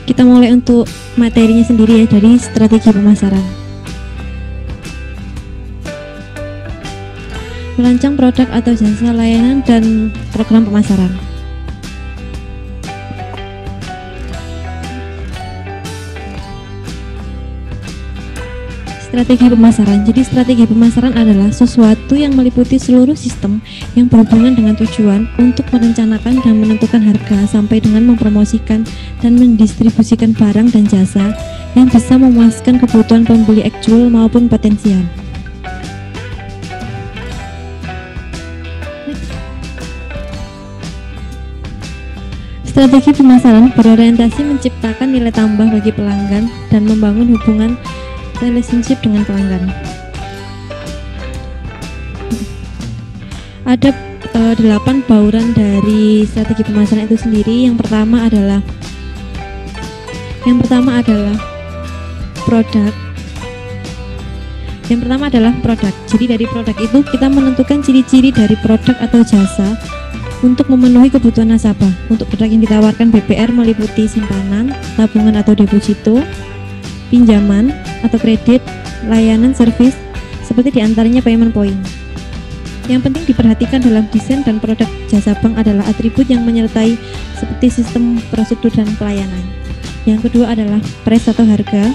Kita mulai untuk materinya sendiri ya, dari strategi pemasaran. Merancang produk atau jasa layanan dan program pemasaran. Strategi pemasaran. Jadi strategi pemasaran adalah sesuatu yang meliputi seluruh sistem yang berhubungan dengan tujuan untuk merencanakan dan menentukan harga sampai dengan mempromosikan dan mendistribusikan barang dan jasa yang bisa memuaskan kebutuhan pembeli aktual maupun potensial. Strategi pemasaran berorientasi menciptakan nilai tambah bagi pelanggan dan membangun hubungan relationship dengan pelanggan. Ada 8 bauran dari strategi pemasaran itu sendiri. Yang pertama adalah produk. Jadi dari produk itu kita menentukan ciri-ciri dari produk atau jasa untuk memenuhi kebutuhan nasabah. Untuk produk yang ditawarkan BPR meliputi simpanan, tabungan atau deposito, pinjaman atau kredit, layanan servis, seperti diantaranya payment point. Yang penting diperhatikan dalam desain dan produk jasa bank adalah atribut yang menyertai seperti sistem, prosedur, dan pelayanan. Yang kedua adalah price atau harga.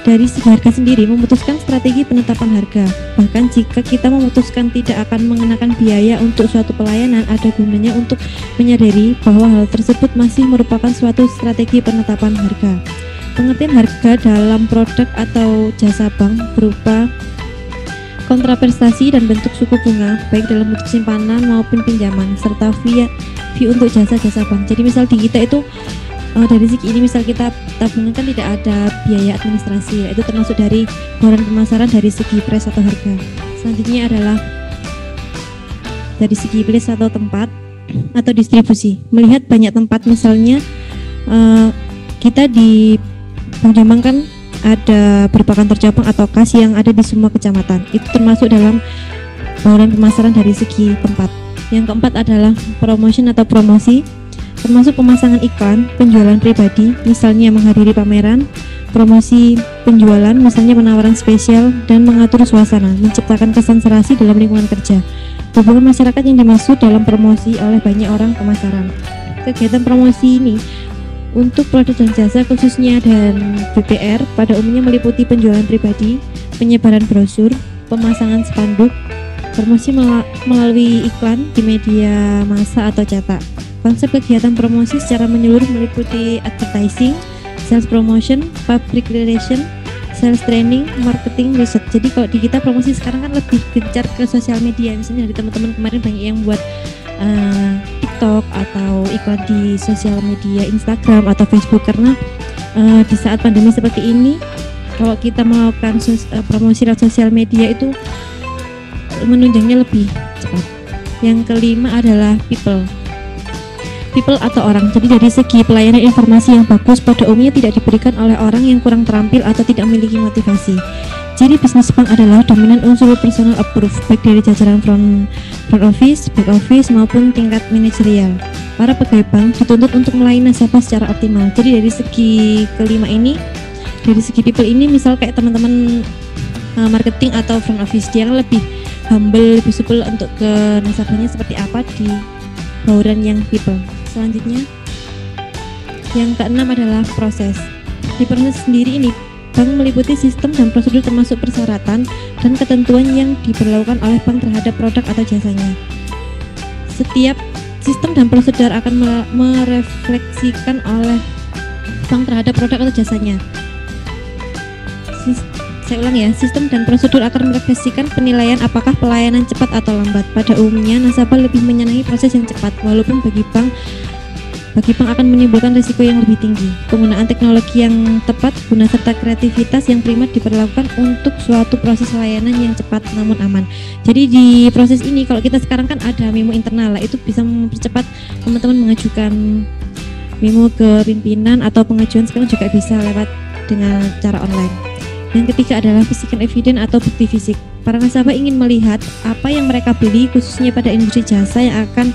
Dari segi harga sendiri, memutuskan strategi penetapan harga. Bahkan jika kita memutuskan tidak akan mengenakan biaya untuk suatu pelayanan, ada gunanya untuk menyadari bahwa hal tersebut masih merupakan suatu strategi penetapan harga. Pengertian harga dalam produk atau jasa bank berupa kontraprestasi dan bentuk suku bunga, baik dalam bentuk simpanan maupun pinjaman, serta fee untuk jasa-jasa bank. Jadi misal di kita itu dari segi ini, misal kita tabungan kan tidak ada biaya administrasi, itu termasuk dari bauran pemasaran dari segi price atau harga. Selanjutnya adalah dari segi place atau tempat atau distribusi. Melihat banyak tempat, misalnya kita di Bank Jombang kan ada beberapa kantor cabang atau kas yang ada di semua kecamatan. Itu termasuk dalam bauran pemasaran dari segi tempat. Yang keempat adalah promotion atau promosi, termasuk pemasangan iklan, penjualan pribadi, misalnya menghadiri pameran, promosi penjualan, misalnya penawaran spesial, dan mengatur suasana, menciptakan kesan serasi dalam lingkungan kerja. Hubungan masyarakat yang dimaksud dalam promosi oleh banyak orang pemasaran. Kegiatan promosi ini untuk produk dan jasa khususnya dan BPR pada umumnya meliputi penjualan pribadi, penyebaran brosur, pemasangan spanduk, promosi melalui iklan di media massa atau cetak. Konsep kegiatan promosi secara menyeluruh meliputi advertising, sales promotion, public relation, sales training, marketing, research. Jadi kalau di kita promosi sekarang kan lebih gencar ke sosial media. Misalnya dari teman-teman kemarin banyak yang buat TikTok atau iklan di sosial media Instagram atau Facebook, karena di saat pandemi seperti ini kalau kita melakukan promosi lewat sosial media itu menunjangnya lebih cepat. Yang kelima adalah people atau orang. Jadi dari segi pelayanan informasi yang bagus pada umumnya tidak diberikan oleh orang yang kurang terampil atau tidak memiliki motivasi. Jadi bisnis bank adalah dominan unsur personal approve, baik dari jajaran front office, back office maupun tingkat manajerial. Para pegawai bank dituntut untuk melayani nasabah secara optimal. Jadi dari segi kelima ini, dari segi people ini, misal kayak teman-teman marketing atau front office, dia lebih humble, lebih supel untuk ke nasabahnya seperti apa di bauran yang people. Selanjutnya yang keenam adalah proses. Di proses sendiri ini, bank meliputi sistem dan prosedur termasuk persyaratan dan ketentuan yang diberlakukan oleh bank terhadap produk atau jasanya. Setiap sistem dan prosedur akan merefleksikan oleh bank terhadap produk atau jasanya. Saya ulang ya, sistem dan prosedur akan merefleksikan penilaian apakah pelayanan cepat atau lambat. Pada umumnya nasabah lebih menyenangi proses yang cepat, walaupun bagi bank akan menimbulkan risiko yang lebih tinggi. Penggunaan teknologi yang tepat, guna serta kreativitas yang primer diperlakukan untuk suatu proses layanan yang cepat namun aman. Jadi di proses ini kalau kita sekarang kan ada memo internal lah, itu bisa mempercepat teman-teman mengajukan memo ke pimpinan atau pengajuan sekarang juga bisa lewat dengan cara online. Yang ketiga adalah physical evidence atau bukti fisik. Para nasabah ingin melihat apa yang mereka beli, khususnya pada industri jasa yang akan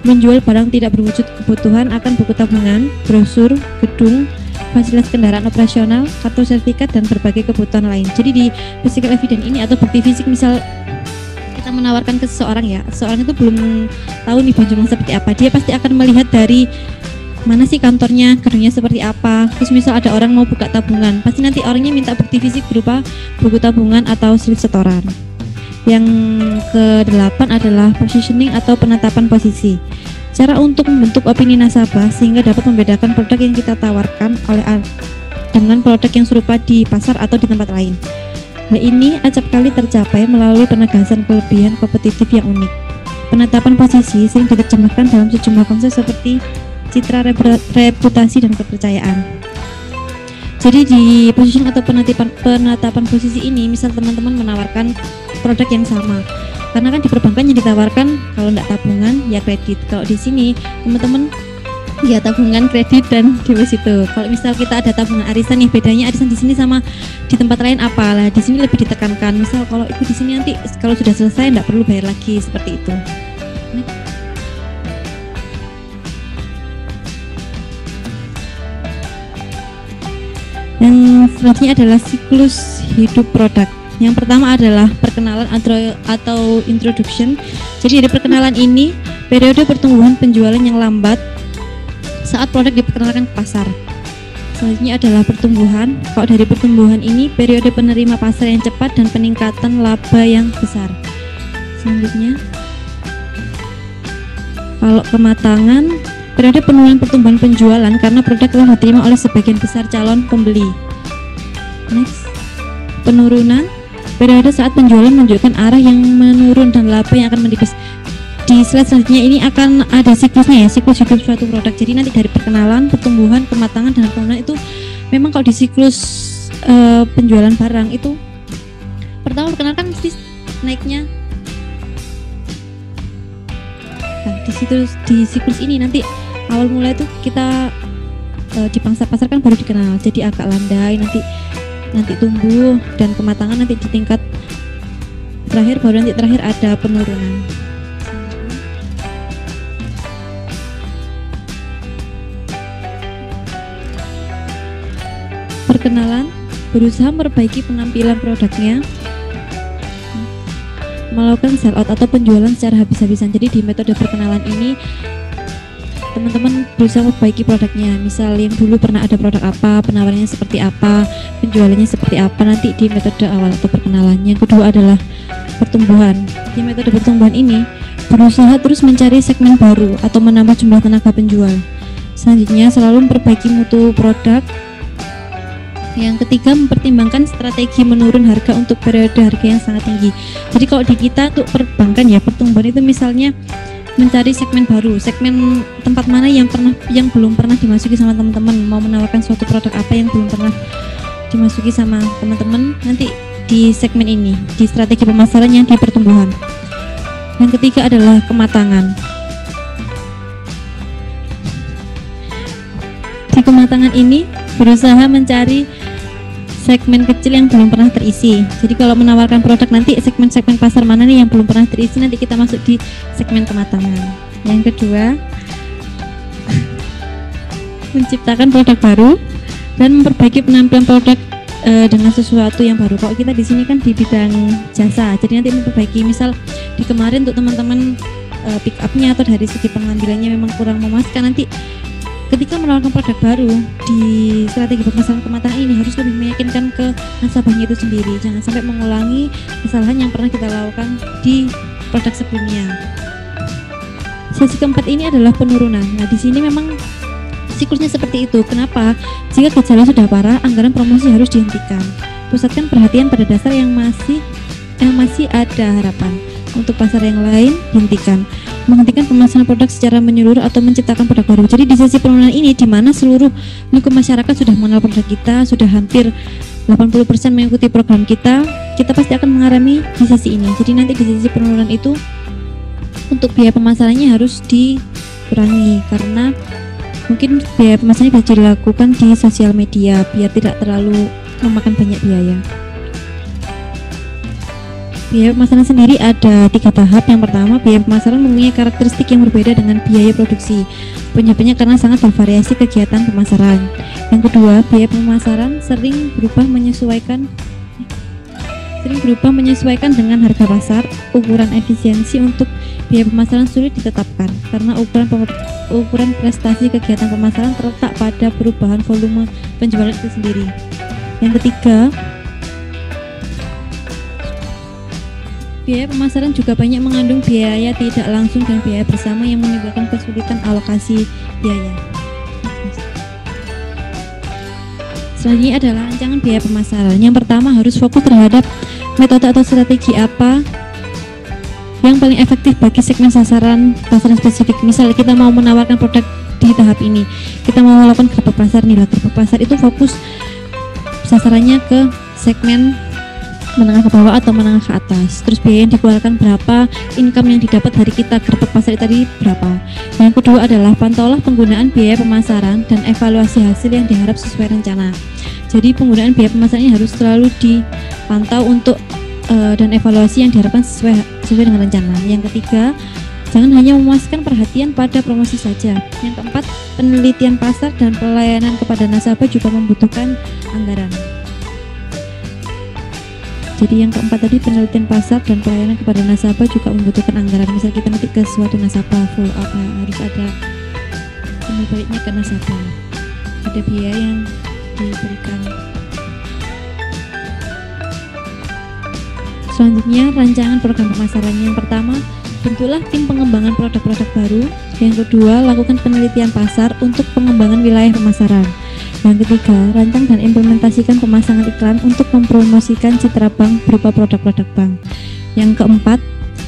menjual barang tidak berwujud kebutuhan akan buku tabungan, brosur, gedung, fasilitas kendaraan operasional, kartu sertifikat, dan berbagai kebutuhan lain. Jadi di physical evidence ini atau bukti fisik, misal kita menawarkan ke seseorang ya, seseorang itu belum tahu nih Banyumas seperti apa, dia pasti akan melihat dari mana sih kantornya, gedungnya seperti apa. Terus misal ada orang mau buka tabungan, pasti nanti orangnya minta bukti fisik berupa buku tabungan atau slip setoran. Yang ke-8 adalah positioning atau penetapan posisi. Cara untuk membentuk opini nasabah sehingga dapat membedakan produk yang kita tawarkan dengan produk yang serupa di pasar atau di tempat lain. Hal ini acap kali tercapai melalui penegasan kelebihan kompetitif yang unik. Penetapan posisi sering diterjemahkan dalam sejumlah konsep seperti citra, reputasi, dan kepercayaan. Jadi di positioning atau penetapan posisi ini, misal teman-teman menawarkan produk yang sama, karena kan di perbankan yang ditawarkan kalau tidak tabungan ya kredit. Kalau di sini teman-teman ya tabungan, kredit, dan deposito. Kalau misal kita ada tabungan arisan nih, bedanya arisan di sini sama di tempat lain apa? Lah di sini lebih ditekankan. Misal kalau itu di sini nanti kalau sudah selesai tidak perlu bayar lagi, seperti itu. Yang selanjutnya adalah siklus hidup produk. Yang pertama adalah perkenalan atau introduction. Jadi dari perkenalan ini, periode pertumbuhan penjualan yang lambat saat produk diperkenalkan ke pasar. Selanjutnya adalah pertumbuhan. Kalau dari pertumbuhan ini, periode penerima pasar yang cepat dan peningkatan laba yang besar. Selanjutnya, kalau kematangan, periode penurunan pertumbuhan penjualan karena produk telah diterima oleh sebagian besar calon pembeli. Next, penurunan, periode saat penjualan menunjukkan arah yang menurun dan laba yang akan menipis. Di slide selanjutnya ini akan ada siklusnya ya, siklus hidup suatu produk. Jadi nanti dari perkenalan, pertumbuhan, kematangan, dan penurunan itu memang kalau di siklus penjualan barang itu pertama perkenalkan mesti naiknya. Nah, di siklus ini nanti awal mulai itu kita di pangsa pasar kan baru dikenal, jadi agak landai, nanti tumbuh, dan kematangan nanti di tingkat terakhir, baru nanti terakhir ada penurunan. Perkenalan, berusaha memperbaiki penampilan produknya, melakukan sell out atau penjualan secara habis-habisan. Jadi di metode perkenalan ini teman-teman berusaha memperbaiki produknya. Misal yang dulu pernah ada produk apa, penawarannya seperti apa, penjualannya seperti apa, nanti di metode awal atau perkenalan. Yang kedua adalah pertumbuhan. Di metode pertumbuhan ini berusaha terus mencari segmen baru atau menambah jumlah tenaga penjual. Selanjutnya selalu memperbaiki mutu produk. Yang ketiga, mempertimbangkan strategi menurun harga untuk periode harga yang sangat tinggi. Jadi kalau di kita untuk perbankan ya, pertumbuhan itu misalnya mencari segmen baru, segmen tempat mana yang belum pernah dimasuki sama teman-teman, mau menawarkan suatu produk apa yang belum pernah dimasuki sama teman-teman, nanti di segmen ini, di strategi pemasaran yang di pertumbuhan. Yang ketiga adalah kematangan. Di kematangan ini berusaha mencari segmen kecil yang belum pernah terisi. Jadi kalau menawarkan produk nanti segmen-segmen pasar mana nih yang belum pernah terisi, nanti kita masuk di segmen kematangan. Yang kedua, menciptakan produk baru dan memperbaiki penampilan produk dengan sesuatu yang baru. Kalau kita di sini kan di bidang jasa, jadi nanti memperbaiki, misal di kemarin untuk teman-teman pick up-nya atau dari segi pengambilannya memang kurang memuaskan, nanti ketika menawarkan produk baru di strategi pemasaran kematangan ini harus lebih meyakinkan ke nasabahnya itu sendiri. Jangan sampai mengulangi kesalahan yang pernah kita lakukan di produk sebelumnya. Sesi keempat ini adalah penurunan. Nah, di sini memang siklusnya seperti itu. Kenapa? Jika gejala sudah parah, anggaran promosi harus dihentikan. Pusatkan perhatian pada dasar yang masih ada harapan. Untuk pasar yang lain, dihentikan. Menghentikan pemasaran produk secara menyeluruh atau menciptakan produk baru. Jadi di sesi penurunan ini, di mana seluruh lingkup masyarakat sudah mengenal produk kita, sudah hampir 80% mengikuti program kita pasti akan mengalami di sesi ini. Jadi nanti di sesi penurunan itu untuk biaya pemasarannya harus dikurangi, karena mungkin biaya pemasarannya bisa dilakukan di sosial media biar tidak terlalu memakan banyak biaya. Biaya pemasaran sendiri ada 3 tahap. Yang pertama, biaya pemasaran mempunyai karakteristik yang berbeda dengan biaya produksi. Penyebabnya karena sangat bervariasi kegiatan pemasaran. Yang kedua, biaya pemasaran sering berubah menyesuaikan dengan harga pasar. Ukuran efisiensi untuk biaya pemasaran sulit ditetapkan karena ukuran prestasi kegiatan pemasaran terletak pada perubahan volume penjualan itu sendiri. Yang ketiga, biaya pemasaran juga banyak mengandung biaya tidak langsung dan biaya bersama yang menimbulkan kesulitan alokasi biaya. Selanjutnya adalah rancangan biaya pemasaran. Yang pertama, harus fokus terhadap metode atau strategi apa yang paling efektif bagi segmen pasaran spesifik. Misal kita mau menawarkan produk di tahap ini, kita mau melakukan gerbek pasar nih, gerbek pasar itu fokus sasarannya ke segmen menengah ke bawah atau menengah ke atas. Terus biaya yang dikeluarkan berapa, income yang didapat dari kita gerbek pasar tadi berapa. Yang kedua adalah pantaulah penggunaan biaya pemasaran dan evaluasi hasil yang diharap sesuai rencana. Jadi penggunaan biaya pemasaran ini harus selalu dipantau untuk dan evaluasi yang diharapkan sesuai dengan rencana. Yang ketiga, jangan hanya memuaskan perhatian pada promosi saja. Yang keempat, penelitian pasar dan pelayanan kepada nasabah juga membutuhkan anggaran. Jadi yang keempat tadi, penelitian pasar dan pelayanan kepada nasabah juga membutuhkan anggaran. Misal kita nanti ke suatu nasabah full apa, harus ada timbal baliknya ke nasabah, ada biaya yang diberikan. Selanjutnya, rancangan program pemasaran. Yang pertama, bentuklah tim pengembangan produk-produk baru. Yang kedua, lakukan penelitian pasar untuk pengembangan wilayah pemasaran. Yang ketiga, rancang dan implementasikan pemasangan iklan untuk mempromosikan citra bank berupa produk-produk bank. Yang keempat,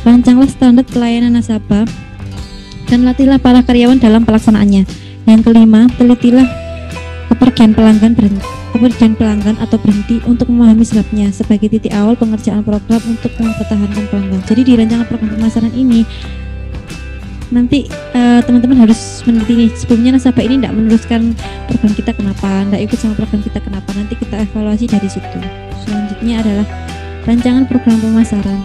rancanglah standar pelayanan nasabah dan latihlah para karyawan dalam pelaksanaannya. Yang kelima, telitilah kepergian pelanggan atau berhenti untuk memahami sebabnya sebagai titik awal pengerjaan program untuk mempertahankan pelanggan. Jadi di rancangan program pemasaran ini nanti teman-teman harus meneliti nih, sebelumnya nasabah ini tidak meneruskan program kita kenapa, tidak ikut sama program kita kenapa, nanti kita evaluasi dari situ. Selanjutnya adalah rancangan program pemasaran.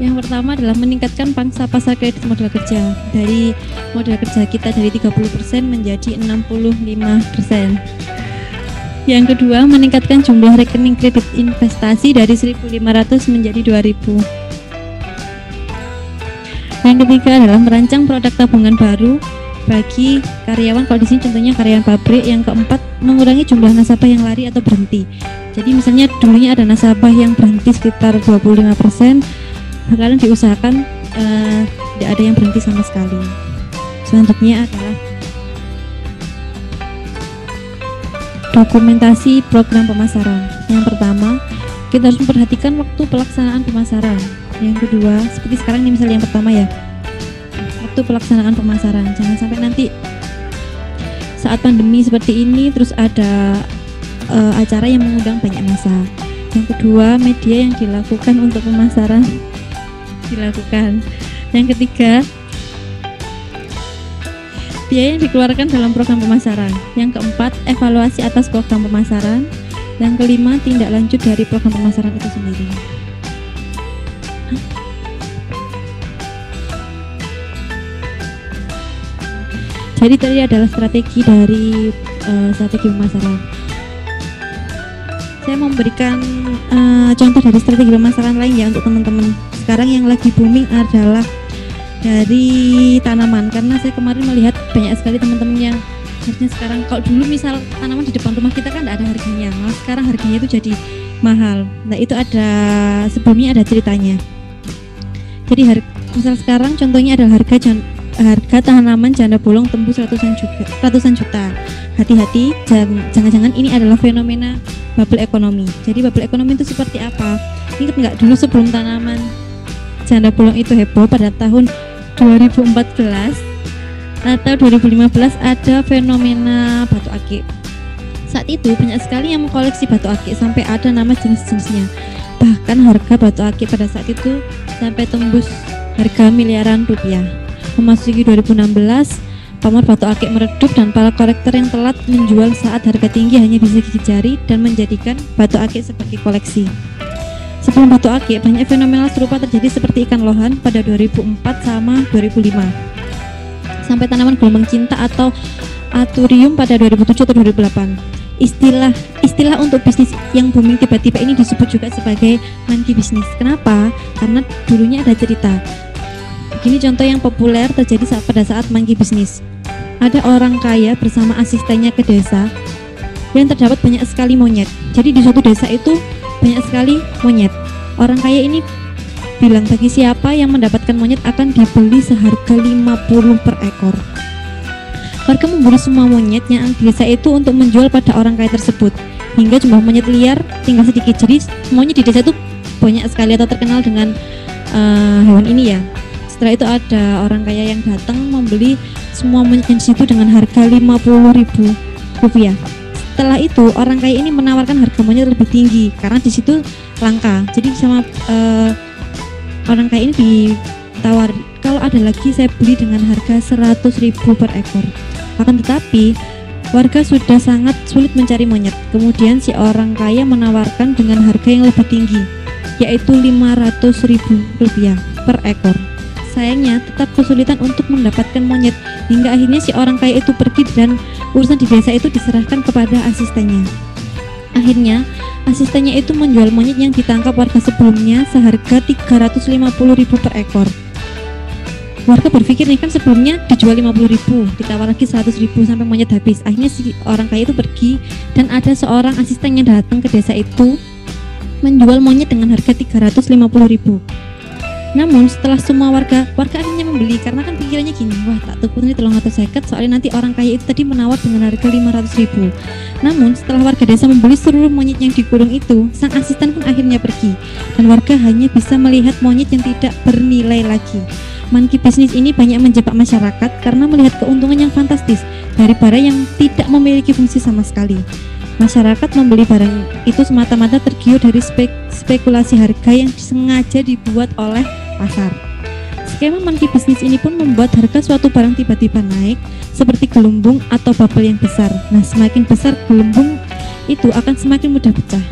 Yang pertama adalah meningkatkan pangsa pasar kredit modal kerja. Dari modal kerja kita dari 30% menjadi 65%. Yang kedua, meningkatkan jumlah rekening kredit investasi dari 1.500 menjadi 2.000. Yang ketiga adalah merancang produk tabungan baru bagi karyawan. Kalau di sini contohnya karyawan pabrik. Yang keempat, mengurangi jumlah nasabah yang lari atau berhenti. Jadi misalnya dulunya ada nasabah yang berhenti sekitar 25%, sekarang diusahakan tidak ada yang berhenti sama sekali. Selanjutnya adalah dokumentasi program pemasaran. Yang pertama, kita harus memperhatikan waktu pelaksanaan pemasaran. Yang kedua, seperti sekarang ini misalnya yang pertama ya, waktu pelaksanaan pemasaran. Jangan sampai nanti saat pandemi seperti ini terus ada acara yang mengundang banyak massa. Yang kedua, media yang dilakukan untuk pemasaran dilakukan. Yang ketiga, biaya yang dikeluarkan dalam program pemasaran. Yang keempat, evaluasi atas program pemasaran. Yang kelima, tindak lanjut dari program pemasaran itu sendiri. Jadi tadi adalah strategi dari strategi pemasaran. Saya mau memberikan contoh dari strategi pemasaran lain ya untuk teman-teman. Sekarang yang lagi booming adalah dari tanaman, karena saya kemarin melihat banyak sekali teman-teman yang harusnya sekarang, kalau dulu misal tanaman di depan rumah kita kan tidak ada harganya, malah sekarang harganya itu jadi mahal. Nah itu ada, sebelumnya ada ceritanya. Jadi misal sekarang contohnya adalah harga tanaman janda bolong tembus ratusan juta. Hati-hati, jangan-jangan ini adalah fenomena bubble ekonomi. Jadi bubble ekonomi itu seperti apa? Ingat nggak dulu sebelum tanaman janda bolong itu heboh pada tahun 2014 atau 2015 ada fenomena batu akik. Saat itu banyak sekali yang mengkoleksi batu akik sampai ada nama jenis-jenisnya. Bahkan harga batu akik pada saat itu sampai tembus harga miliaran rupiah. Memasuki 2016, pamor batu akik meredup dan para kolektor yang telat menjual saat harga tinggi hanya bisa gigit jari dan menjadikan batu akik sebagai koleksi. Sebelum batu akik, banyak fenomena serupa terjadi seperti ikan lohan pada 2004 sama 2005. Sampai tanaman gelombang cinta atau Athurium pada 2007 atau 2008. Istilah untuk bisnis yang booming tiba-tiba ini disebut juga sebagai monkey business. Kenapa? Karena dulunya ada cerita. Begini contoh yang populer terjadi pada saat monkey business. Ada orang kaya bersama asistennya ke desa yang terdapat banyak sekali monyet. Jadi di suatu desa itu banyak sekali monyet. Orang kaya ini bilang bagi siapa yang mendapatkan monyet akan dibeli seharga 50 per ekor. Warga memburu semua monyet yang di desa itu untuk menjual pada orang kaya tersebut. Hingga jumlah monyet liar tinggal sedikit. Jadi semuanya di desa itu banyak sekali atau terkenal dengan hewan ini ya. Setelah itu ada orang kaya yang datang membeli semua monyet di situ dengan harga 50.000 rupiah. Setelah itu orang kaya ini menawarkan harga monyet lebih tinggi karena di situ langka. Jadi sama orang kaya ini ditawar, kalau ada lagi saya beli dengan harga 100.000 per ekor. Akan tetapi warga sudah sangat sulit mencari monyet. Kemudian si orang kaya menawarkan dengan harga yang lebih tinggi, yaitu 500.000 rupiah per ekor. Sayangnya tetap kesulitan untuk mendapatkan monyet, hingga akhirnya si orang kaya itu pergi dan urusan di desa itu diserahkan kepada asistennya. Akhirnya asistennya itu menjual monyet yang ditangkap warga sebelumnya seharga 350.000 per ekor. Warga berpikir nih kan sebelumnya dijual 50.000, ditawar lagi 100.000 sampai monyet habis. Akhirnya si orang kaya itu pergi dan ada seorang asisten yang datang ke desa itu menjual monyet dengan harga 350.000. Namun setelah semua warga akhirnya membeli karena kan pikirannya gini, wah tak tuku ini 350, soalnya nanti orang kaya itu tadi menawar dengan harga 500.000. Namun setelah warga desa membeli seluruh monyet yang dikurung itu, sang asisten pun akhirnya pergi dan warga hanya bisa melihat monyet yang tidak bernilai lagi. Monkey bisnis ini banyak menjebak masyarakat karena melihat keuntungan yang fantastis dari barang yang tidak memiliki fungsi sama sekali. Masyarakat membeli barang itu semata-mata tergiur dari spekulasi harga yang sengaja dibuat oleh pasar. Skema monkey bisnis ini pun membuat harga suatu barang tiba-tiba naik seperti gelembung atau bubble yang besar. Nah, semakin besar gelembung itu akan semakin mudah pecah.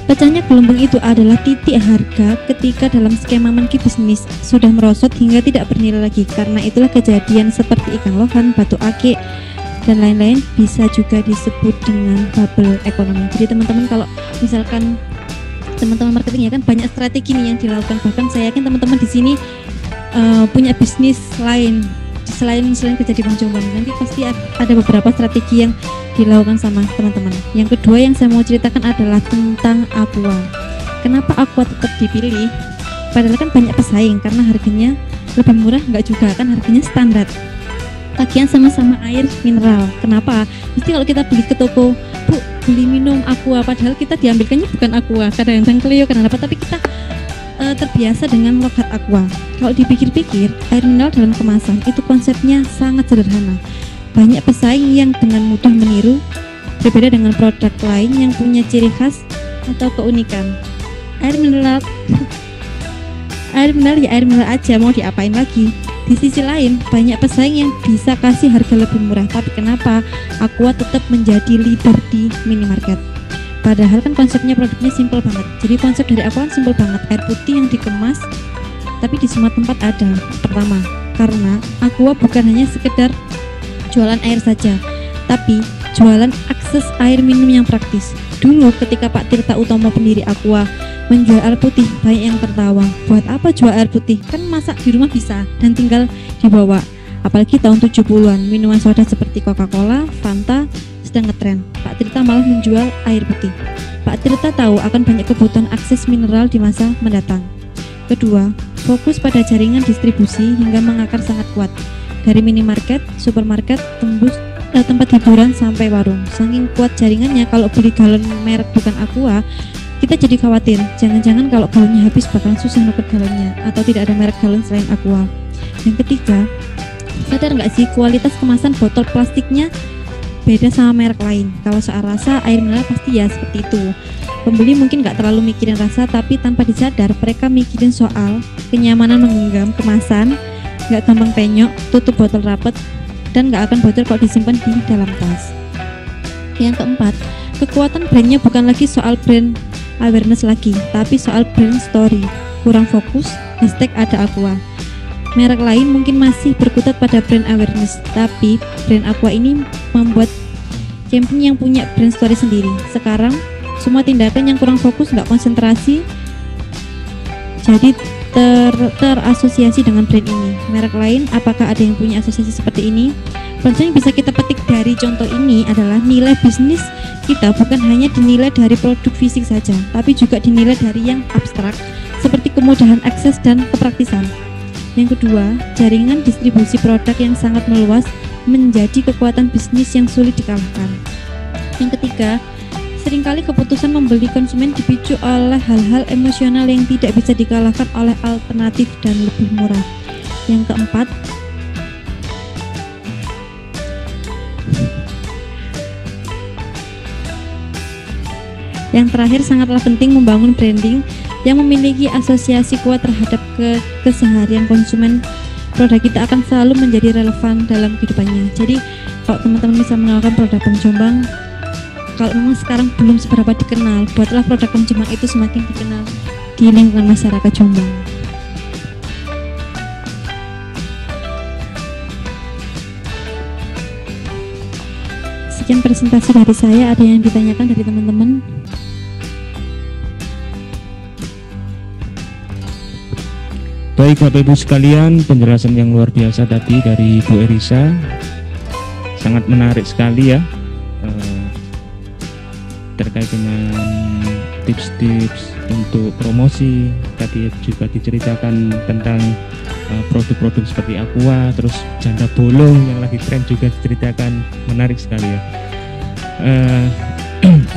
Pecahnya gelembung itu adalah titik harga ketika dalam skema monkey bisnis sudah merosot hingga tidak bernilai lagi. Karena itulah kejadian seperti ikan lohan, batu akik, dan lain-lain bisa juga disebut dengan bubble ekonomi. Jadi teman-teman kalau misalkan teman-teman marketing ya kan banyak strategi nih yang dilakukan. Bahkan saya yakin teman-teman di sini punya bisnis lain selain kerja di Bang Jombang. Nanti pasti ada beberapa strategi yang dilakukan sama teman-teman. Yang kedua yang saya mau ceritakan adalah tentang aqua. Kenapa aqua tetap dipilih? Padahal kan banyak pesaing karena harganya lebih murah, enggak juga kan harganya standar. Lagian sama-sama air mineral. Kenapa? Mesti kalau kita beli ke toko, Bu, beli minum aqua, padahal kita diambilkannya bukan aqua, kadang-kadang Clio, kadang apa, tapi kita terbiasa dengan logat aqua. Kalau dipikir-pikir, air mineral dalam kemasan itu konsepnya sangat sederhana. Banyak pesaing yang dengan mudah meniru, berbeda dengan produk lain yang punya ciri khas atau keunikan. Air mineral ya air mineral aja, mau diapain lagi? Di sisi lain, banyak pesaing yang bisa kasih harga lebih murah, tapi kenapa Aqua tetap menjadi leader di minimarket? Padahal kan konsepnya produknya simpel banget. Jadi konsep dari Aqua kan simpel banget, air putih yang dikemas tapi di semua tempat ada. Pertama, karena Aqua bukan hanya sekedar jualan air saja, tapi jualan akses air minum yang praktis. Dulu ketika Pak Tirta Utomo pendiri Aqua menjual air putih, banyak yang tertawa. Buat apa jual air putih? Kan masak di rumah bisa dan tinggal dibawa. Apalagi tahun 70-an, minuman soda seperti Coca-Cola, Fanta sedang ngetren. Pak Tirta malah menjual air putih. Pak Tirta tahu akan banyak kebutuhan akses mineral di masa mendatang. Kedua, fokus pada jaringan distribusi hingga mengakar sangat kuat. Dari minimarket, supermarket, tembus tempat hiburan sampai warung. Saking kuat jaringannya, kalau beli galon merek bukan Aqua, kita jadi khawatir, jangan-jangan kalau galonnya habis bakalan susah nuker galonnya, atau tidak ada merek galon selain Aqua. Yang ketiga, sadar nggak sih kualitas kemasan botol plastiknya beda sama merek lain. Kalau soal rasa, air mineral pasti ya seperti itu. Pembeli mungkin nggak terlalu mikirin rasa, tapi tanpa disadar mereka mikirin soal kenyamanan menggenggam kemasan nggak gampang penyok, tutup botol rapat, dan nggak akan bocor kalau disimpan di dalam tas. Yang keempat, kekuatan brandnya bukan lagi soal brand awareness lagi, tapi soal brand story. Kurang fokus, hashtag ada Aqua. Merek lain mungkin masih berkutat pada brand awareness, tapi brand Aqua ini membuat campaign yang punya brand story sendiri. Sekarang semua tindakan yang kurang fokus, nggak konsentrasi, jadi terasosiasi dengan brand ini. Merek lain, apakah ada yang punya asosiasi seperti ini? Pelajaran yang bisa kita petik dari contoh ini adalah nilai bisnis kita bukan hanya dinilai dari produk fisik saja, tapi juga dinilai dari yang abstrak seperti kemudahan akses dan kepraktisan. Yang kedua, jaringan distribusi produk yang sangat meluas menjadi kekuatan bisnis yang sulit dikalahkan. Yang ketiga, seringkali keputusan membeli konsumen dipicu oleh hal-hal emosional yang tidak bisa dikalahkan oleh alternatif dan lebih murah. Yang keempat, yang terakhir, sangatlah penting membangun branding yang memiliki asosiasi kuat terhadap keseharian konsumen. Produk kita akan selalu menjadi relevan dalam kehidupannya. Jadi kalau teman-teman bisa mengenalkan produk Pom Jombang, kalau memang sekarang belum seberapa dikenal, buatlah produk Pom Jombang itu semakin dikenal di lingkungan masyarakat Jombang. Sekian presentasi dari saya. Ada yang ditanyakan dari teman-teman? Baik Bapak Ibu sekalian, penjelasan yang luar biasa tadi dari Bu Erisa, sangat menarik sekali ya, terkait dengan tips-tips untuk promosi. Tadi juga diceritakan tentang produk-produk seperti Aqua, terus janda bolong yang lagi tren juga diceritakan, menarik sekali ya.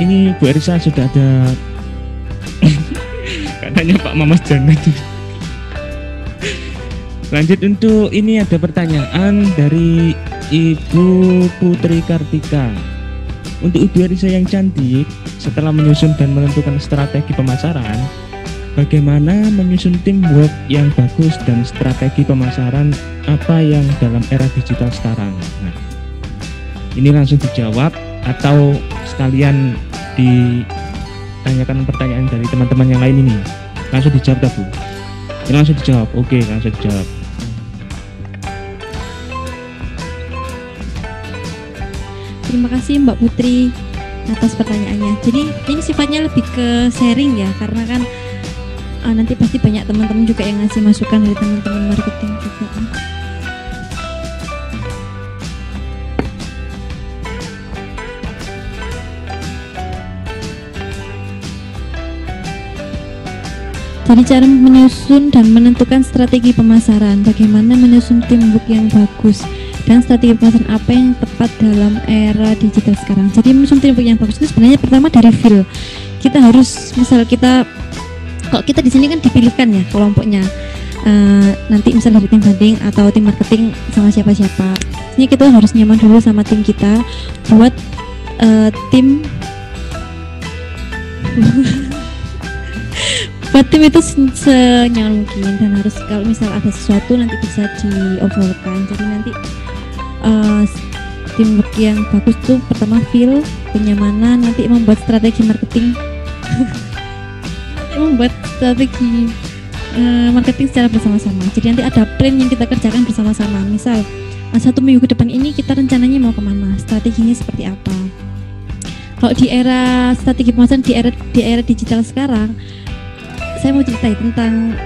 Ini Bu Erisa sudah ada katanya Pak Mamas janda juga. Lanjut, untuk ini ada pertanyaan dari Ibu Putri Kartika. Untuk Ibu Erisa yang cantik, setelah menyusun dan menentukan strategi pemasaran, bagaimana menyusun teamwork yang bagus dan strategi pemasaran apa yang dalam era digital sekarang? Nah, ini langsung dijawab atau sekalian ditanyakan pertanyaan dari teman-teman yang lain ini? Langsung dijawab, Bu? Ini langsung dijawab. Oke, langsung dijawab. Terima kasih Mbak Putri atas pertanyaannya. Jadi ini sifatnya lebih ke sharing ya, karena kan nanti pasti banyak teman-teman juga yang ngasih masukan dari teman-teman marketing juga. Jadi cara menyusun dan menentukan strategi pemasaran, bagaimana menyusun teamwork yang bagus, dan strategi pemasaran apa yang tepat dalam era digital sekarang. Jadi menyusun teamwork yang bagus itu sebenarnya pertama dari feel. Kita harus, misal kita, kalau kita di sini kan dipilihkan ya kelompoknya, nanti misal dari tim banding atau tim marketing sama siapa-siapa. Ini kita harus nyaman dulu sama tim kita, buat tim buat tim itu senyaman mungkin, dan harus kalau misal ada sesuatu nanti bisa diobrolkan. Jadi nanti teamwork yang bagus tuh pertama feel, kenyamanan, nanti membuat strategi marketing membuat strategi marketing secara bersama-sama. Jadi nanti ada plan yang kita kerjakan bersama-sama. Misal 1 minggu ke depan ini kita rencananya mau kemana, strateginya seperti apa. Kalau di era strategi pemasaran di era digital sekarang, saya mau cerita tentang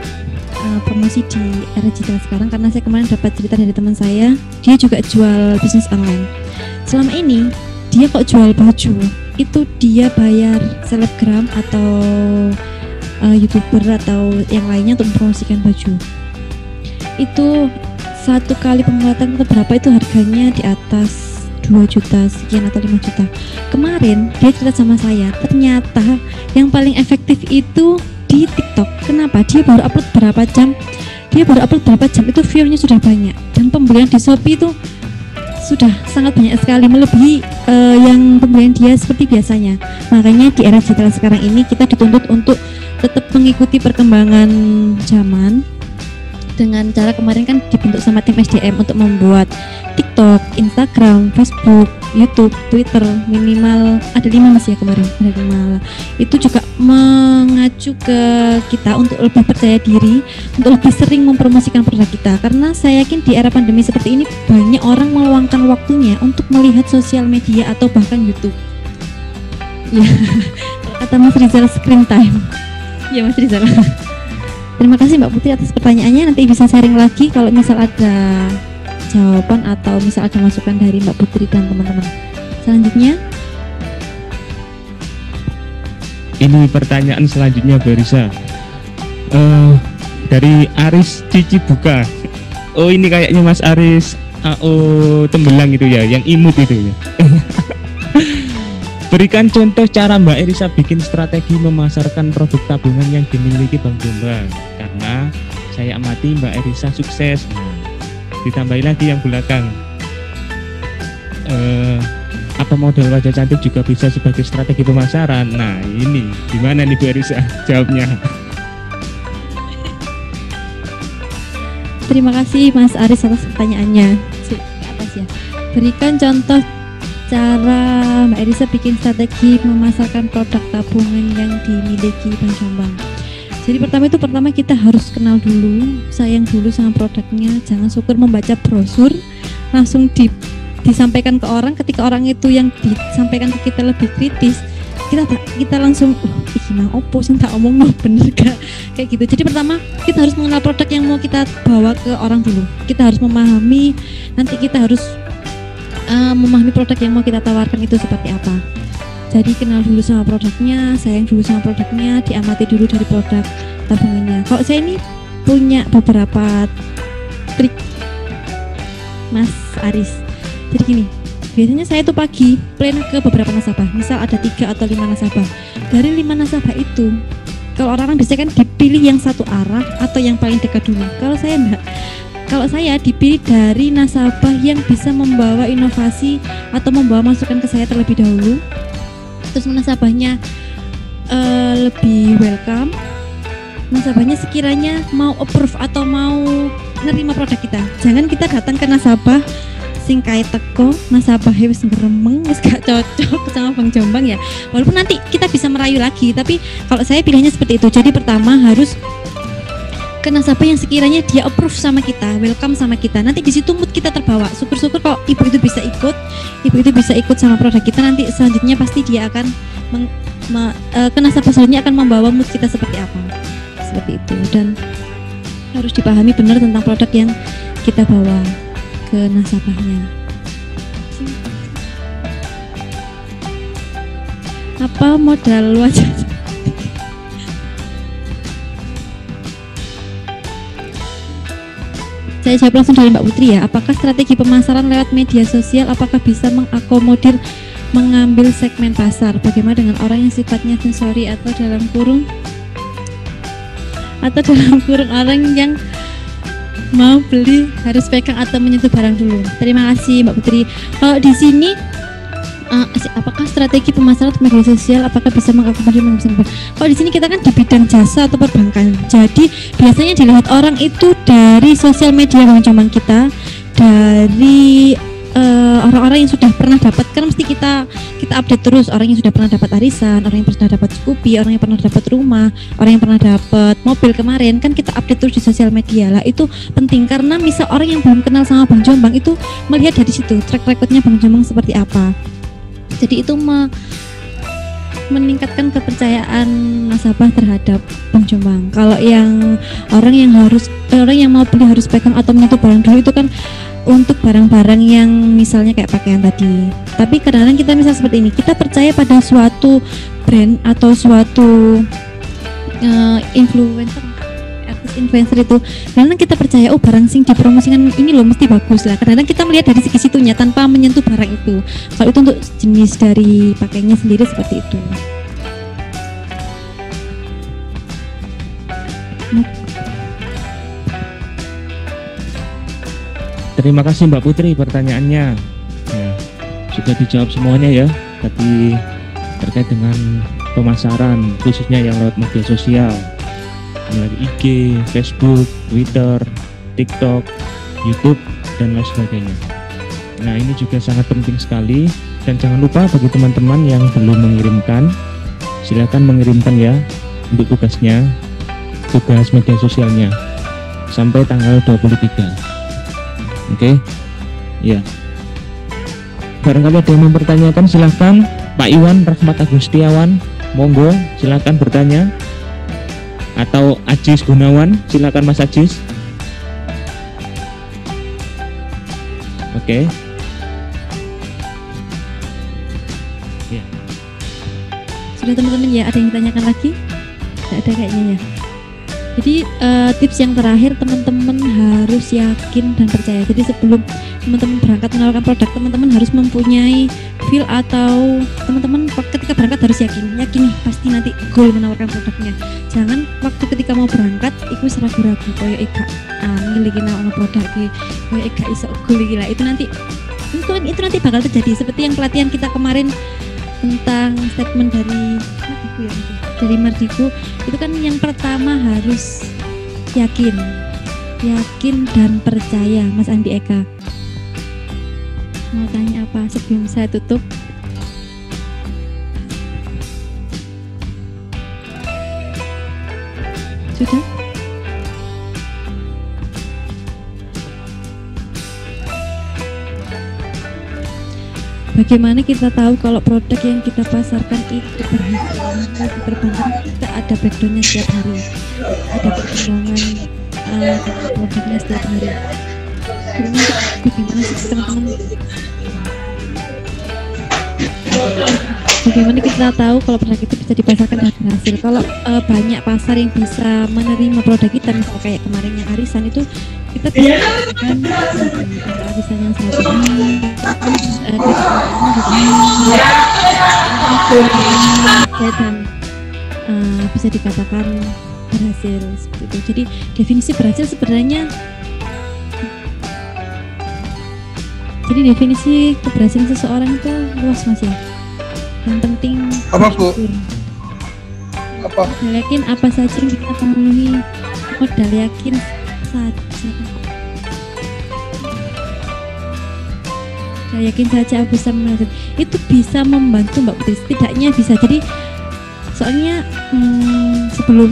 promosi di era digital sekarang, karena saya kemarin dapat cerita dari teman saya, dia juga jual bisnis online. Selama ini dia kok jual baju, itu dia bayar selebgram atau YouTuber atau yang lainnya untuk mempromosikan baju. Itu 1 kali pembuatan atau berapa itu harganya di atas 2 juta sekian atau 5 juta. Kemarin dia cerita sama saya, ternyata yang paling efektif itu di TikTok. Kenapa? Dia baru upload berapa jam itu view-nya sudah banyak, dan pembelian di Shopee itu sudah sangat banyak sekali, melebihi yang pembelian dia seperti biasanya. Makanya di era digital sekarang ini kita dituntut untuk tetap mengikuti perkembangan zaman dengan cara kemarin kan dibentuk sama tim SDM untuk membuat TikTok, Instagram, Facebook, YouTube, Twitter, minimal ada 5 Mas ya kemarin, ada 5. Itu juga mengacu ke kita untuk lebih percaya diri, untuk lebih sering mempromosikan produk kita, karena saya yakin di era pandemi seperti ini banyak orang meluangkan waktunya untuk melihat sosial media atau bahkan YouTube. Ya, kata Mas Rizal, screen time. Ya Mas Rizal. Terima kasih Mbak Putri atas pertanyaannya. Nanti bisa sharing lagi kalau misal ada jawaban atau misal ada masukan dari Mbak Putri dan teman-teman. Selanjutnya, ini pertanyaan selanjutnya Barisa. Dari Aris Cici Buka. Oh ini kayaknya Mas Aris AO Tembelang itu ya, yang imut itu ya. Berikan contoh cara Mbak Erisa bikin strategi memasarkan produk tabungan yang dimiliki Bank Jombang, karena saya amati Mbak Erisa sukses. Nah, ditambahin lagi yang belakang, apa model wajah cantik juga bisa sebagai strategi pemasaran. Nah ini gimana nih Bu Erisa jawabnya? terima kasih Mas Aris atas pertanyaannya. Ke atas ya. Berikan contoh cara Mbak Erisa bikin strategi memasarkan produk tabungan yang dimiliki Bank Jombang. Jadi pertama kita harus kenal dulu, sayang dulu sama produknya. Jangan syukur membaca brosur langsung disampaikan ke orang. Ketika orang itu yang disampaikan ke kita lebih kritis, kita langsung gimana opo sih tak omong mau bener gak kayak gitu. Jadi pertama kita harus mengenal produk yang mau kita bawa ke orang dulu. Kita harus memahami, nanti kita harus memahami produk yang mau kita tawarkan itu seperti apa. Jadi kenal dulu sama produknya, sayang dulu sama produknya, diamati dulu dari produk tabungannya. Kalau saya ini punya beberapa trik Mas Aris. Jadi gini, biasanya saya tuh pagi plan ke beberapa nasabah. Misal ada 3 atau 5 nasabah. Dari 5 nasabah itu, kalau orang-orang biasanya kan dipilih yang satu arah atau yang paling dekat dulu. Kalau saya enggak. Kalau saya dipilih dari nasabah yang bisa membawa inovasi atau membawa masukan ke saya terlebih dahulu. Terus nasabahnya lebih welcome. Nasabahnya sekiranya mau approve atau mau nerima produk kita. Jangan kita datang ke nasabah sing kae teko, nasabah wis ngremeng, wis gak cocok sama Bank Jombang ya. Walaupun nanti kita bisa merayu lagi, tapi kalau saya pilihnya seperti itu. Jadi pertama harus ke nasabah yang sekiranya dia approve sama kita, welcome sama kita. Nanti di situ mood kita terbawa. Syukur-syukur kalau ibu itu bisa ikut sama produk kita. Nanti selanjutnya pasti dia akan ke nasabah selanjutnya akan membawa mood kita seperti apa. Seperti itu. Dan harus dipahami benar tentang produk yang kita bawa ke nasabahnya. Apa modal wajah? Saya jawab langsung dari Mbak Putri ya. Apakah strategi pemasaran lewat media sosial apakah bisa mengakomodir mengambil segmen pasar? Bagaimana dengan orang yang sifatnya sensori atau dalam kurung orang yang mau beli harus pegang atau menyentuh barang dulu? Terima kasih Mbak Putri. Kalau di sini apakah strategi pemasaran media sosial apakah bisa mengakomodir kalau di sini kita kan di bidang jasa atau perbankan, jadi biasanya dilihat orang itu dari sosial media Bank Jombang kita, dari orang-orang yang sudah pernah dapat, kan mesti kita update terus orang yang sudah pernah dapat arisan, orang yang pernah dapat Scoopy, orang yang pernah dapat rumah, orang yang pernah dapat mobil kemarin, kan kita update terus di sosial media lah. Itu penting karena misal orang yang belum kenal sama Bank Jombang itu melihat dari situ track recordnya Bank Jombang seperti apa. Jadi itu meningkatkan kepercayaan nasabah terhadap Bank Jombang. Kalau yang orang yang mau beli harus pegang atau menyentuh barang dulu itu kan untuk barang-barang yang misalnya kayak pakaian tadi. Tapi kadang-kadang kita misal seperti ini, kita percaya pada suatu brand atau suatu influencer itu, karena kita percaya barang sing dipromosikan ini loh mesti bagus lah. Kadang-kadang kita melihat dari segi situnya tanpa menyentuh barang itu. Kalau itu untuk jenis dari pakaiannya sendiri seperti itu. Terima kasih Mbak Putri pertanyaannya. Ya, sudah dijawab semuanya ya. Tadi terkait dengan pemasaran khususnya yang lewat media sosial, mulai IG, Facebook, Twitter, TikTok, YouTube, dan lain sebagainya. Nah, ini juga sangat penting sekali. Dan jangan lupa bagi teman-teman yang belum mengirimkan, silakan mengirimkan ya untuk tugas media sosialnya sampai tanggal 23. Oke? Ya. Barangkali ada yang mempertanyakan, silahkan. Pak Iwan Rahmat Agustiawan, monggo silahkan bertanya. Atau Ajis Gunawan, silakan Mas Ajis. Oke. Ya. Sudah teman-teman ya, ada yang ditanyakan lagi? Tidak ada kayaknya ya. Jadi tips yang terakhir, teman-teman harus yakin dan percaya. Jadi sebelum teman-teman berangkat menawarkan produk, teman-teman harus mempunyai feel, atau teman-teman ketika berangkat harus yakin nih pasti nanti goal menawarkan produknya. Jangan waktu ketika mau berangkat ikut ragu-ragu koyo eka miliki nama produk koyo eka iso goal gila. Itu nanti bakal terjadi seperti yang pelatihan kita kemarin tentang statement dari Mardiku itu kan, yang pertama harus yakin dan percaya. Mas Andi Eka mau tanya apa sebelum saya tutup? Sudah? Bagaimana kita tahu kalau produk yang kita pasarkan itu berhasil? Terbangun kita ada backgroundnya setiap hari, ada perkembangan produknya setiap hari. Bagaimana sih teman-teman? Bagaimana kita tahu kalau produk itu bisa dipasarkan dan berhasil? Kalau banyak pasar yang bisa menerima produk kita, misalnya kayak kemarin yang arisan itu, kita bisa menggunakan arisan yang 100 dan bisa dikatakan berhasil seperti itu. Jadi definisi berhasil sebenarnya, jadi definisi keberhasilan seseorang itu luas Mas ya. Yang penting apa Bu? Apa? Modal yakin apa saja yang kita penuhi, modal yakin saja. Saya yakin saja aku bisa melakukan itu, bisa membantu Mbak Putri, setidaknya bisa. Jadi soalnya sebelum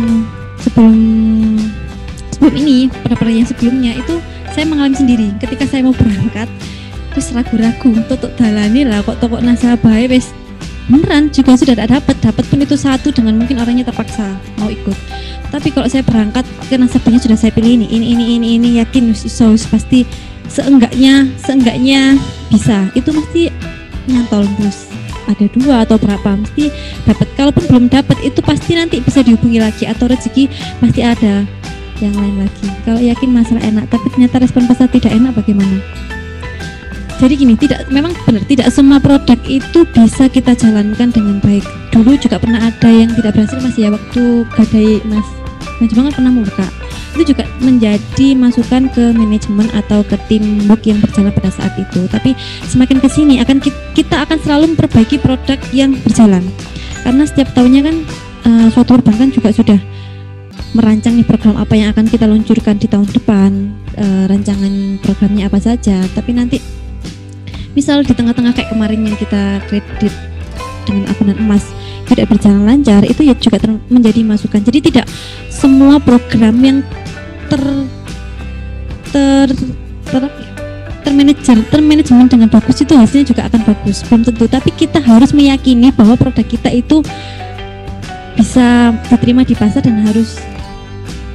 ini, pada yang sebelumnya itu saya mengalami sendiri. Ketika saya mau berangkat terus ragu-ragu untuk dalani lah, kok toko nasabah wes beneran juga sudah tidak dapat pun itu satu, dengan mungkin orangnya terpaksa mau ikut. Tapi kalau saya berangkat ke nasabahnya sudah saya pilih ini yakin pasti seenggaknya bisa, itu mesti nyantol terus. Ada 2 atau berapa mesti dapat. Kalaupun belum dapat itu pasti nanti bisa dihubungi lagi, atau rezeki pasti ada yang lain lagi. Kalau yakin masalah enak tapi ternyata respon pasar tidak enak, bagaimana? Jadi gini, memang benar tidak semua produk itu bisa kita jalankan dengan baik. Dulu juga pernah ada yang tidak berhasil Mas ya, waktu Gadai Mas banget pernah membuka. Itu juga menjadi masukan ke manajemen atau ke tim book yang berjalan pada saat itu. Tapi semakin ke sini kita akan selalu memperbaiki produk yang berjalan. Karena setiap tahunnya kan suatu perbankan juga sudah merancang nih program apa yang akan kita luncurkan di tahun depan, rancangan programnya apa saja. Tapi nanti misal di tengah-tengah kayak kemarin yang kita kredit dengan akunan emas tidak berjalan lancar, itu ya juga menjadi masukan. Jadi tidak semua program yang termanajemen dengan bagus itu hasilnya juga akan bagus, belum tentu. Tapi kita harus meyakini bahwa produk kita itu bisa diterima di pasar, dan harus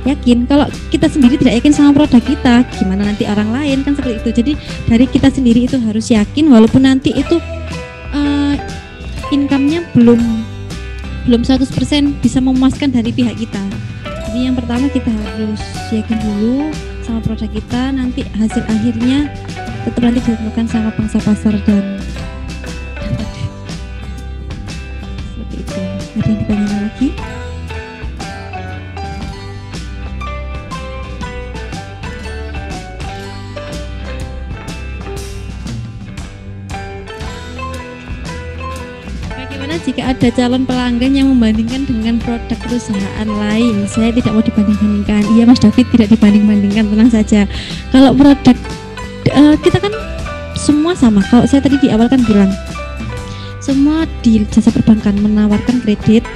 yakin. Kalau kita sendiri tidak yakin sama produk kita, gimana nanti orang lain, kan seperti itu. Jadi dari kita sendiri itu harus yakin, walaupun nanti itu income-nya belum 100% bisa memuaskan dari pihak kita. Jadi yang pertama kita harus yakin dulu sama produk kita, nanti hasil akhirnya tetap nanti ditentukan sama pangsa pasar dan seperti itu. Ada yang ditanyakan lagi? Bagaimana jika ketika ada calon pelanggan yang membandingkan dengan produk perusahaan lain, saya tidak mau dibanding-bandingkan. Iya Mas David, tidak dibanding-bandingkan, tenang saja. Kalau produk kita kan semua sama. Kalau saya tadi di awal kan bilang semua di jasa perbankan menawarkan kredit,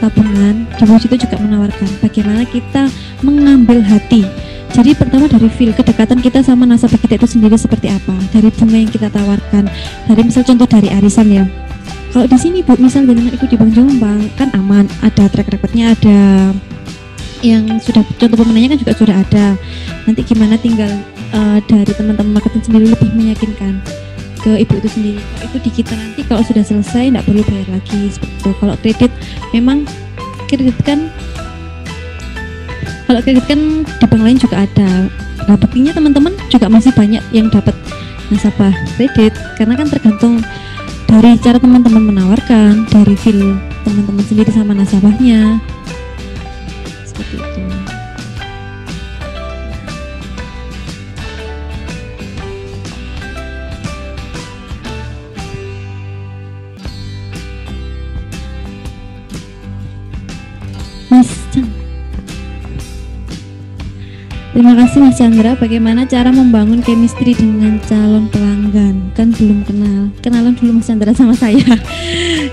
tabungan, deposito juga menawarkan. Bagaimana kita mengambil hati. Jadi pertama dari feel, kedekatan kita sama nasabah kita itu sendiri seperti apa, dari bunga yang kita tawarkan, dari misal contoh dari arisan ya. Kalau di sini Bu, misal dengan ikut di Bank Jombang kan aman, ada track recordnya, ada yang sudah contoh pemenangnya kan juga sudah ada. Nanti gimana tinggal dari teman-teman marketing sendiri lebih meyakinkan ke ibu itu sendiri. Kalau itu di kita nanti kalau sudah selesai tidak perlu bayar lagi seperti itu. Kalau kredit memang kredit kan di bank lain juga ada. Nah, buktinya teman-teman juga masih banyak yang dapat nasabah kredit karena kan tergantung dari cara teman-teman menawarkan, dari feel teman-teman sendiri sama nasabahnya. Seperti itu. Mas Terima kasih Mas Chandra. Bagaimana cara membangun chemistry dengan calon pelanggan? Kan belum kenal. Kenalan dulu Mas Chandra sama saya.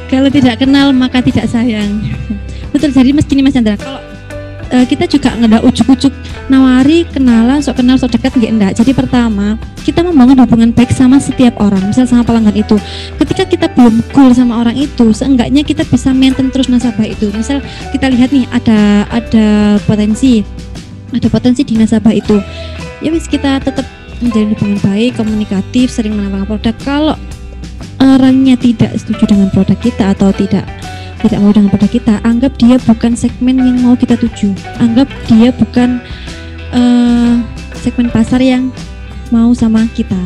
Kalau tidak kenal maka tidak sayang. Betul. Jadi Mas Chandra, kalau kita juga nggak ujuk-ujuk nawari kenalan, sok kenal sok dekat enggak. Jadi pertama kita membangun hubungan baik sama setiap orang, misal sama pelanggan itu. Ketika kita belum goal sama orang itu, seenggaknya kita bisa maintain terus nasabah itu. Misal kita lihat nih ada potensi di nasabah itu, ya wis kita tetap menjalin hubungan baik, komunikatif, sering menawarkan produk. Kalau orangnya tidak setuju dengan produk kita atau tidak mau dengan produk kita, anggap dia bukan segmen yang mau kita tuju, anggap dia bukan segmen pasar yang mau sama kita,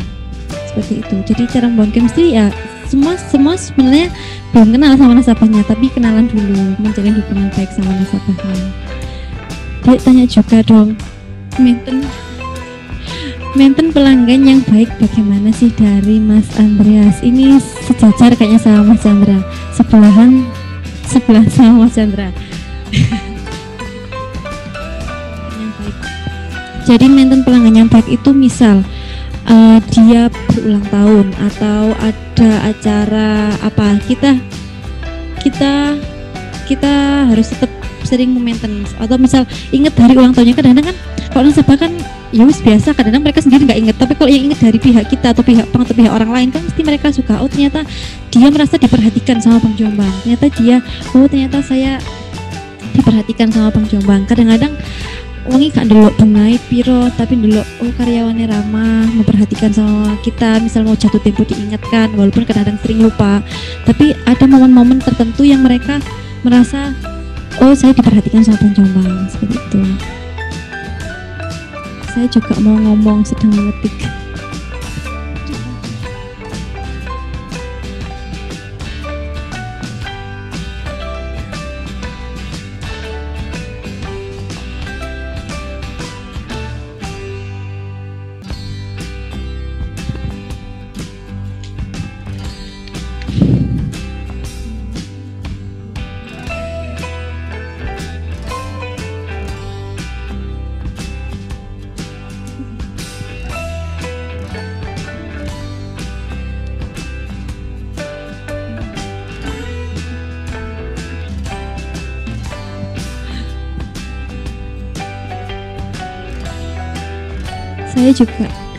seperti itu. Jadi cara membangun chemistry ya semua sebenarnya belum kenal sama nasabahnya, tapi kenalan dulu, menjalin hubungan baik sama nasabahnya. Dia tanya juga dong, maintain pelanggan yang baik bagaimana sih dari Mas Andreas? Ini sejajar kayaknya sama Mas Chandra, sebelah sama Mas Chandra. Jadi maintain pelanggan yang baik itu misal dia berulang tahun atau ada acara apa, kita harus tetap sering maintenance, atau misal ingat hari ulang tahunnya. Kadang-kadang kan kalau nasabah kan ya wis biasa, kadang-kadang mereka sendiri nggak ingat, tapi kalau yang ingat dari pihak kita atau pihak bank atau pihak orang lain kan mesti mereka suka, oh ternyata dia merasa diperhatikan sama Bank Jombang, ternyata saya diperhatikan sama Bank Jombang. Kadang-kadang wangi gak ndelok bungai piro, tapi ndelok karyawannya ramah, memperhatikan sama kita, misal mau jatuh tempo diingatkan, walaupun kadang-kadang sering lupa, tapi ada momen-momen tertentu yang mereka merasa oh saya diperhatikan sama Bank Jombang, seperti itu. Saya juga mau ngomong sedang mengetik.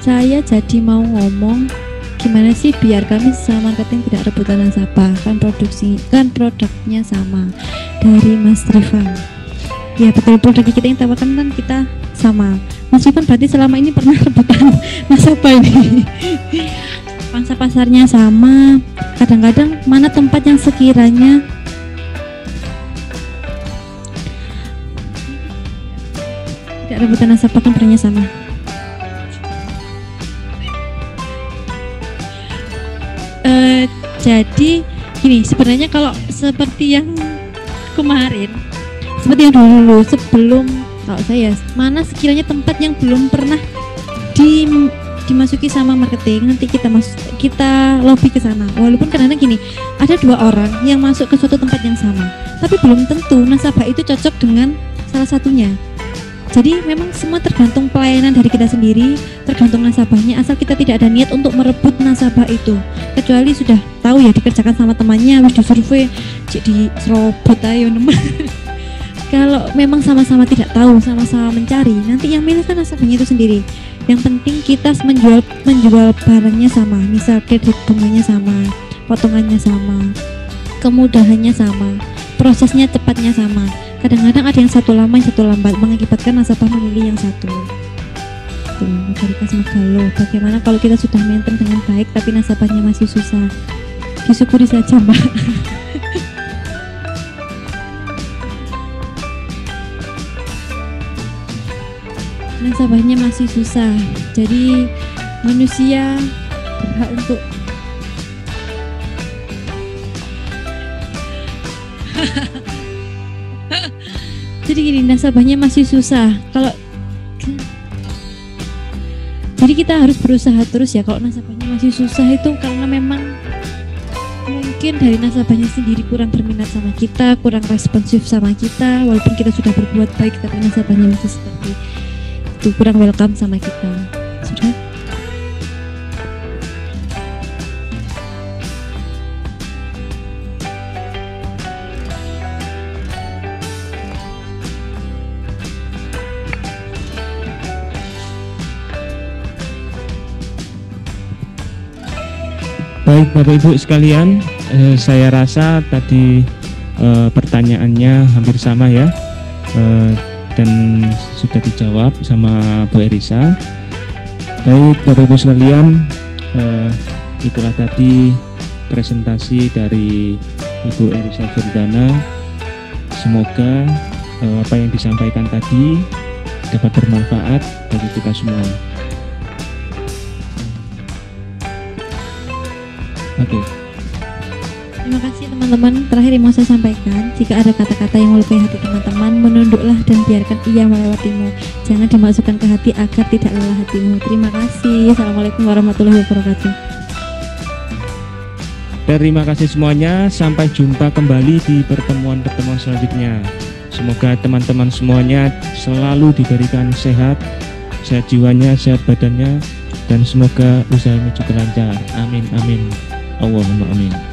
Saya jadi mau ngomong gimana sih biar kami sama marketing tidak rebutan nasabah, kan produknya sama. Dari Mas Rifan. Ya betul, produk kita yang tawarkan kan kita sama. Mas Rifan berarti selama ini pernah rebutan nasabah ini. Pangsa pasarnya sama. Kadang-kadang mana tempat yang sekiranya tidak rebutan nasabah kan perannya sama. Jadi gini, sebenarnya kalau seperti yang kemarin, seperti yang dulu sebelum, kalau saya mana sekiranya tempat yang belum pernah dimasuki sama marketing, nanti kita lobby ke sana. Walaupun kadang-kadang gini, ada 2 orang yang masuk ke suatu tempat yang sama, tapi belum tentu nasabah itu cocok dengan salah satunya. Jadi memang semua tergantung pelayanan dari kita sendiri, tergantung nasabahnya, asal kita tidak ada niat untuk merebut nasabah itu. Kecuali sudah tahu ya dikerjakan sama temannya, wis disurvei, jadi serobot ayo nemen. Kalau memang sama-sama tidak tahu, sama-sama mencari, nanti yang milih kan nasabahnya itu sendiri. Yang penting kita menjual barangnya sama, misal kredit bunganya sama, potongannya sama, kemudahannya sama, prosesnya cepatnya sama. Kadang-kadang ada yang satu lama, yang satu lambat, mengakibatkan nasabah memilih yang satu. Tuh, dari Kas Megalo. Bagaimana kalau kita sudah maintain dengan baik tapi nasabahnya masih susah? Disyukuri saja, Mbak. Nasabahnya masih susah, jadi manusia berhak untuk jadi gini, nasabahnya masih susah. Jadi kita harus berusaha terus ya. Kalau nasabahnya masih susah itu karena memang mungkin dari nasabahnya sendiri kurang berminat sama kita, kurang responsif sama kita. Walaupun kita sudah berbuat baik, tapi nasabahnya masih seperti itu, kurang welcome sama kita. Sudah. Baik Bapak Ibu sekalian, saya rasa tadi pertanyaannya hampir sama ya, dan sudah dijawab sama Bu Erisa. Baik Bapak Ibu sekalian, itulah tadi presentasi dari Ibu Erisa Firdana. Semoga apa yang disampaikan tadi dapat bermanfaat bagi kita semua. Oke. Terima kasih teman-teman. Terakhir yang mau saya sampaikan, jika ada kata-kata yang melukai hati teman-teman, menunduklah dan biarkan ia melewatimu. Jangan dimasukkan ke hati agar tidak lelah hatimu. Terima kasih. Assalamualaikum warahmatullahi wabarakatuh. Terima kasih semuanya. Sampai jumpa kembali di pertemuan-pertemuan selanjutnya. Semoga teman-teman semuanya selalu diberikan sehat jiwanya, sehat badannya, dan semoga usahanya juga lancar. Amin, amin. Allahumma amin.